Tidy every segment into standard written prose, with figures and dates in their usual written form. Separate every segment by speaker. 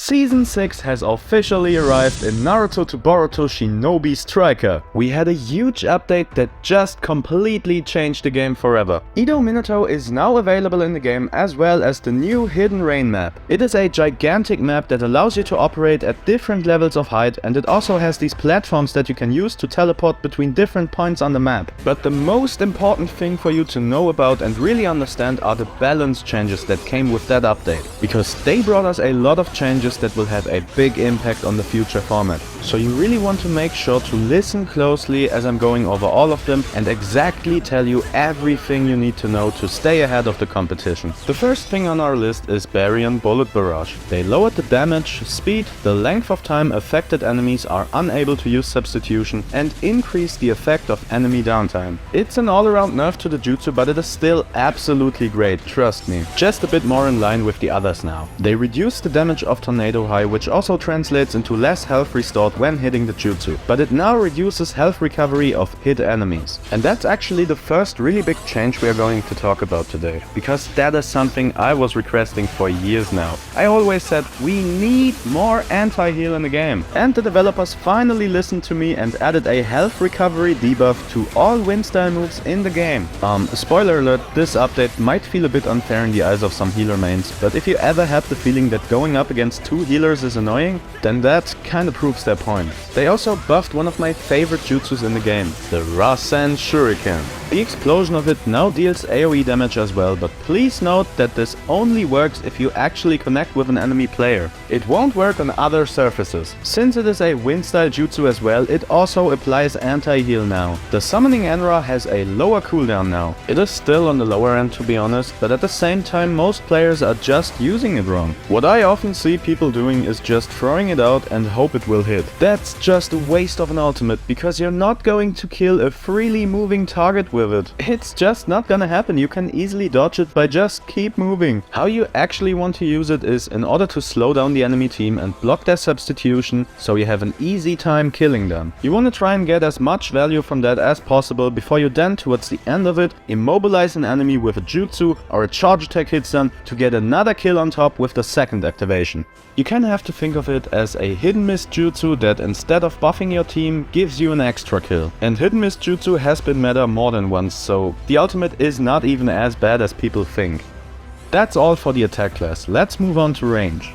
Speaker 1: Season 6 has officially arrived in Naruto to Boruto Shinobi Striker. We had a huge update that just completely changed the game forever. Edo Minato is now available in the game, as well as the new Hidden Rain map. It is a gigantic map that allows you to operate at different levels of height, and it also has these platforms that you can use to teleport between different points on the map. But the most important thing for you to know about and really understand are the balance changes that came with that update, because they brought us a lot of changes that will have a big impact on the future format. So you really want to make sure to listen closely as I'm going over all of them and exactly tell you everything you need to know to stay ahead of the competition. The first thing on our list is Baryon Bullet Barrage. They lowered the damage, speed, the length of time affected enemies are unable to use substitution, and increased the effect of enemy downtime. It's an all-around nerf to the jutsu, but it is still absolutely great, trust me. Just a bit more in line with the others now. They reduced the damage of Tornado High, which also translates into less health restored when hitting the jutsu, but it now reduces health recovery of hit enemies. And that's actually the first really big change we are going to talk about today, because that is something I was requesting for years now. I always said we need more anti-heal in the game, and the developers finally listened to me and added a health recovery debuff to all wind style moves in the game. Spoiler alert, this update might feel a bit unfair in the eyes of some healer mains, but if you ever had the feeling that going up against two healers is annoying, then that kinda proves their point. They also buffed one of my favorite jutsus in the game, the Rasen Shuriken. The explosion of it now deals AoE damage as well, but please note that this only works if you actually connect with an enemy player. It won't work on other surfaces. Since it is a wind style jutsu as well, it also applies anti-heal now. The summoning Enra has a lower cooldown now. It is still on the lower end to be honest, but at the same time most players are just using it wrong. What I often see people doing is just throwing it out and hope it will hit. That's just a waste of an ultimate, because you're not going to kill a freely moving target with it. It's just not gonna happen. You can easily dodge it by just keep moving. How you actually want to use it is in order to slow down the enemy team and block their substitution, so you have an easy time killing them. You want to try and get as much value from that as possible before you then, towards the end of it, immobilize an enemy with a jutsu or a charge attack hitstun to get another kill on top with the second activation. You kinda have to think of it as a hidden miss jutsu that instead of buffing your team gives you an extra kill. And hidden miss jutsu has been meta more than once, so the ultimate is not even as bad as people think. That's all for the attack class. Let's move on to range.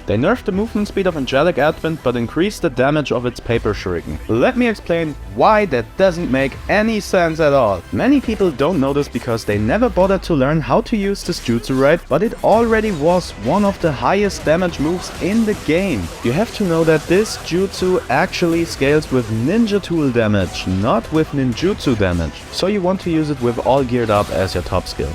Speaker 1: They nerfed the movement speed of Angelic Advent but increased the damage of its Paper Shuriken. Let me explain why that doesn't make any sense at all. Many people don't know this because they never bothered to learn how to use this jutsu right, but it already was one of the highest damage moves in the game. You have to know that this jutsu actually scales with ninja tool damage, not with ninjutsu damage. So you want to use it with all geared up as your top skill.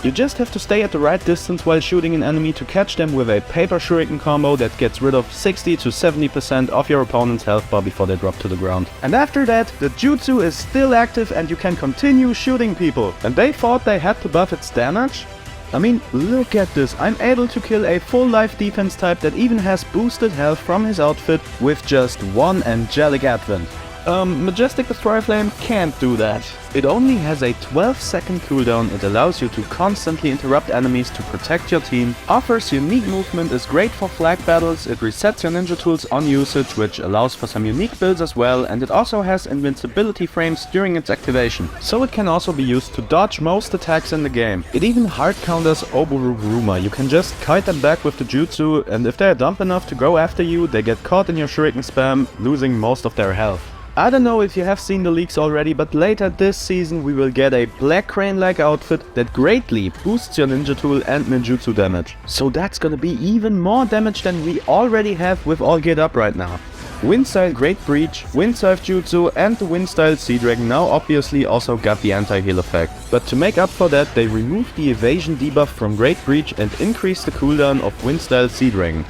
Speaker 1: You just have to stay at the right distance while shooting an enemy to catch them with a Paper Shuriken combo that gets rid of 60 to 70% of your opponent's health bar before they drop to the ground. And after that, the jutsu is still active and you can continue shooting people. And they thought they had to buff its damage? I mean, look at this. I'm able to kill a full life defense type that even has boosted health from his outfit with just one Angelic Advent. Majestic Destroyer Flame can't do that. It only has a 12-second cooldown, it allows you to constantly interrupt enemies to protect your team, offers unique movement, is great for flag battles, it resets your ninja tools on usage, which allows for some unique builds as well, and it also has invincibility frames during its activation, so it can also be used to dodge most attacks in the game. It even hard counters Oburuguruma. You can just kite them back with the jutsu, and if they're dumb enough to go after you, they get caught in your shuriken spam, losing most of their health. I don't know if you have seen the leaks already, but later this season we will get a Black Crane-like outfit that greatly boosts your ninja tool and ninjutsu damage. So that's gonna be even more damage than we already have with all geared up right now. Wind Style Great Breach, Wind Surf Jutsu and the Wind Style Sea Dragon now obviously also got the anti-heal effect. But to make up for that, they removed the evasion debuff from Great Breach and increased the cooldown of Wind Style Sea Dragon.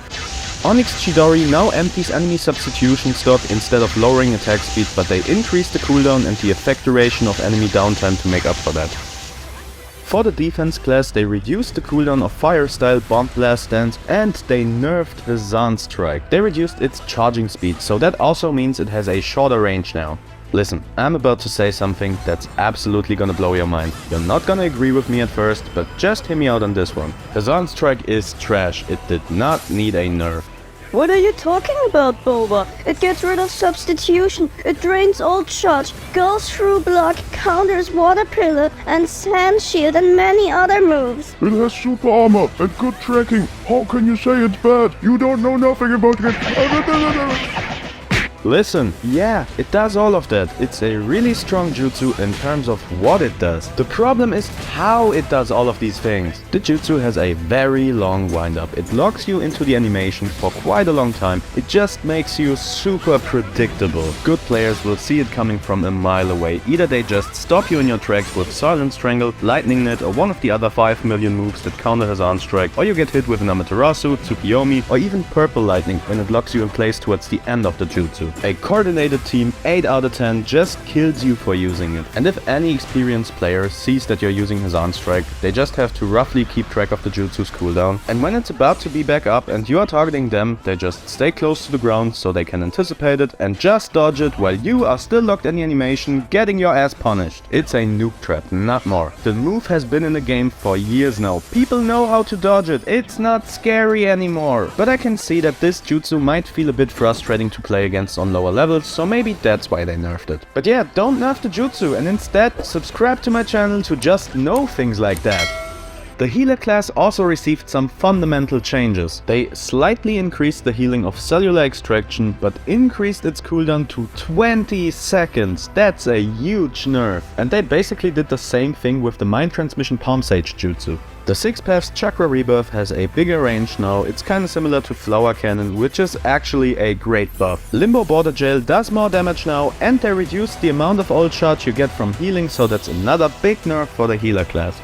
Speaker 1: Onyx Chidori now empties enemy substitution slot instead of lowering attack speed, but they increase the cooldown and the effect duration of enemy downtime to make up for that. For the defense class, they reduced the cooldown of Fire Style Bomb Blast Dance and they nerfed Rasen Strike. They reduced its charging speed, so that also means it has a shorter range now. Listen, I'm about to say something that's absolutely gonna blow your mind. You're not gonna agree with me at first, but just hear me out on this one. Hazan Strike is trash. It did not need a nerf.
Speaker 2: What are you talking about, Boba? It gets rid of substitution, it drains old charge, goes through block, counters water pillar and sand shield and many other moves.
Speaker 3: It has super armor and good tracking. How can you say it's bad? You don't know nothing about it.
Speaker 1: Listen, yeah, it does all of that. It's a really strong jutsu in terms of what it does. The problem is how it does all of these things. The jutsu has a very long wind-up. It locks you into the animation for quite a long time. It just makes you super predictable. Good players will see it coming from a mile away. Either they just stop you in your tracks with Silent Strangle, Lightning Net or one of the other 5 million moves that counter Hazan Strike, or you get hit with an Amaterasu, Tsukiyomi or even Purple Lightning when it locks you in place towards the end of the jutsu. A coordinated team 8 out of 10 just kills you for using it. And if any experienced player sees that you're using Hazan Strike, they just have to roughly keep track of the jutsu's cooldown. And when it's about to be back up and you are targeting them, they just stay close to the ground so they can anticipate it and just dodge it while you are still locked in the animation, getting your ass punished. It's a noob trap, not more. The move has been in the game for years now. People know how to dodge it. It's not scary anymore. But I can see that this jutsu might feel a bit frustrating to play against on lower levels, so maybe that's why they nerfed it. But yeah, don't nerf the jutsu and instead subscribe to my channel to just know things like that. The healer class also received some fundamental changes. They slightly increased the healing of cellular extraction, but increased its cooldown to 20 seconds. That's a huge nerf. And they basically did the same thing with the Mind Transmission Palm Sage jutsu. The 6 Paths Chakra Rebirth has a bigger range now. It's kinda similar to Flower Cannon, which is actually a great buff. Limbo Border Jail does more damage now, and they reduced the amount of old charge you get from healing, so that's another big nerf for the healer class.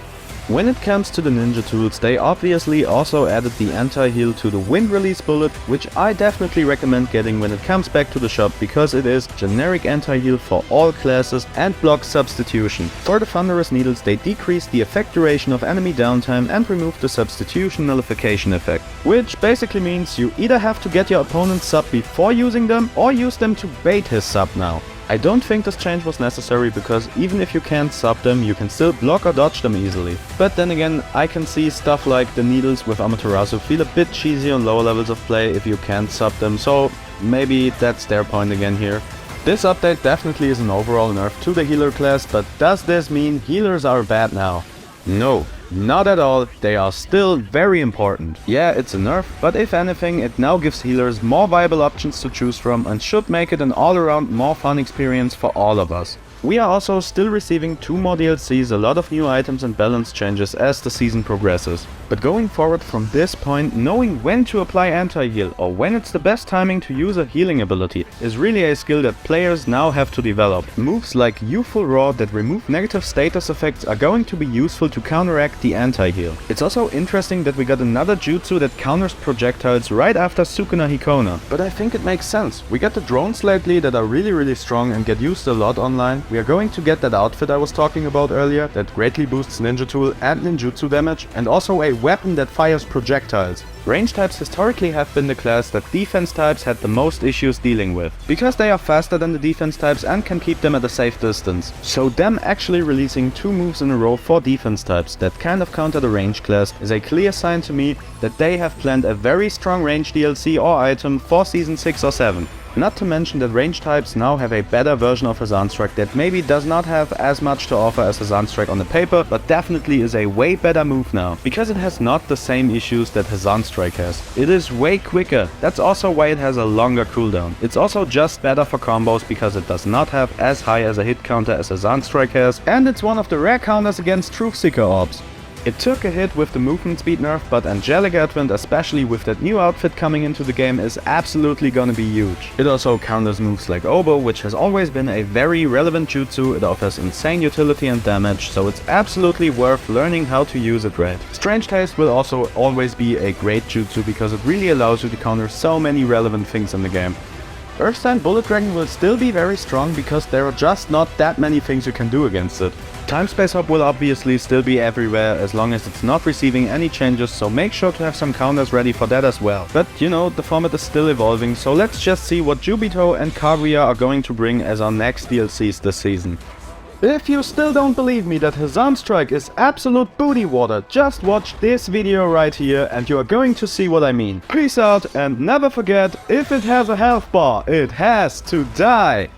Speaker 1: When it comes to the ninja tools, they obviously also added the anti-heal to the Wind Release Bullet, which I definitely recommend getting when it comes back to the shop because it is generic anti-heal for all classes and blocks substitution. For the Thunderous Needles, they decreased the effect duration of enemy downtime and removed the substitution nullification effect, which basically means you either have to get your opponent's sub before using them or use them to bait his sub now. I don't think this change was necessary because even if you can't sub them, you can still block or dodge them easily. But then again, I can see stuff like the needles with Amaterasu feel a bit cheesy on lower levels of play if you can't sub them, so maybe that's their point again here. This update definitely is an overall nerf to the healer class, but does this mean healers are bad now? No. Not at all, they are still very important. Yeah, it's a nerf, but if anything, it now gives healers more viable options to choose from and should make it an all-around more fun experience for all of us. We are also still receiving 2 more DLCs, a lot of new items and balance changes as the season progresses. But going forward from this point, knowing when to apply anti-heal or when it's the best timing to use a healing ability is really a skill that players now have to develop. Moves like Youthful Roar that remove negative status effects are going to be useful to counteract the anti-heal. It's also interesting that we got another jutsu that counters projectiles right after Sukuna Hikona. But I think it makes sense. We got the drones lately that are really strong and get used a lot online. We are going to get that outfit I was talking about earlier that greatly boosts ninja tool and ninjutsu damage, and also a weapon that fires projectiles. Range types historically have been the class that defense types had the most issues dealing with, because they are faster than the defense types and can keep them at a safe distance. So them actually releasing 2 moves in a row for defense types that kind of counter the range class is a clear sign to me that they have planned a very strong range DLC or item for season 6 or 7. Not to mention that range types now have a better version of Hazan Strike that maybe does not have as much to offer as Hazan Strike on the paper, but definitely is a way better move now, because it has not the same issues that Hazan Strike has. It is way quicker, that's also why it has a longer cooldown. It's also just better for combos because it does not have as high as a hit counter as Hazan Strike has, and it's one of the rare counters against Truthseeker orbs. It took a hit with the movement speed nerf, but Angelic Advent, especially with that new outfit coming into the game, is absolutely gonna be huge. It also counters moves like Oboe, which has always been a very relevant jutsu. It offers insane utility and damage, so it's absolutely worth learning how to use it right. Strange Taste will also always be a great jutsu because it really allows you to counter so many relevant things in the game. Earth Sign Bullet Dragon will still be very strong because there are just not that many things you can do against it. Time Space Hop will obviously still be everywhere as long as it's not receiving any changes, so make sure to have some counters ready for that as well. But you know, the format is still evolving, so let's just see what Jubito and Kaguya are going to bring as our next DLCs this season. If you still don't believe me that Hazam Strike is absolute booty water, just watch this video right here and you are going to see what I mean. Peace out and never forget, if it has a health bar, it has to die!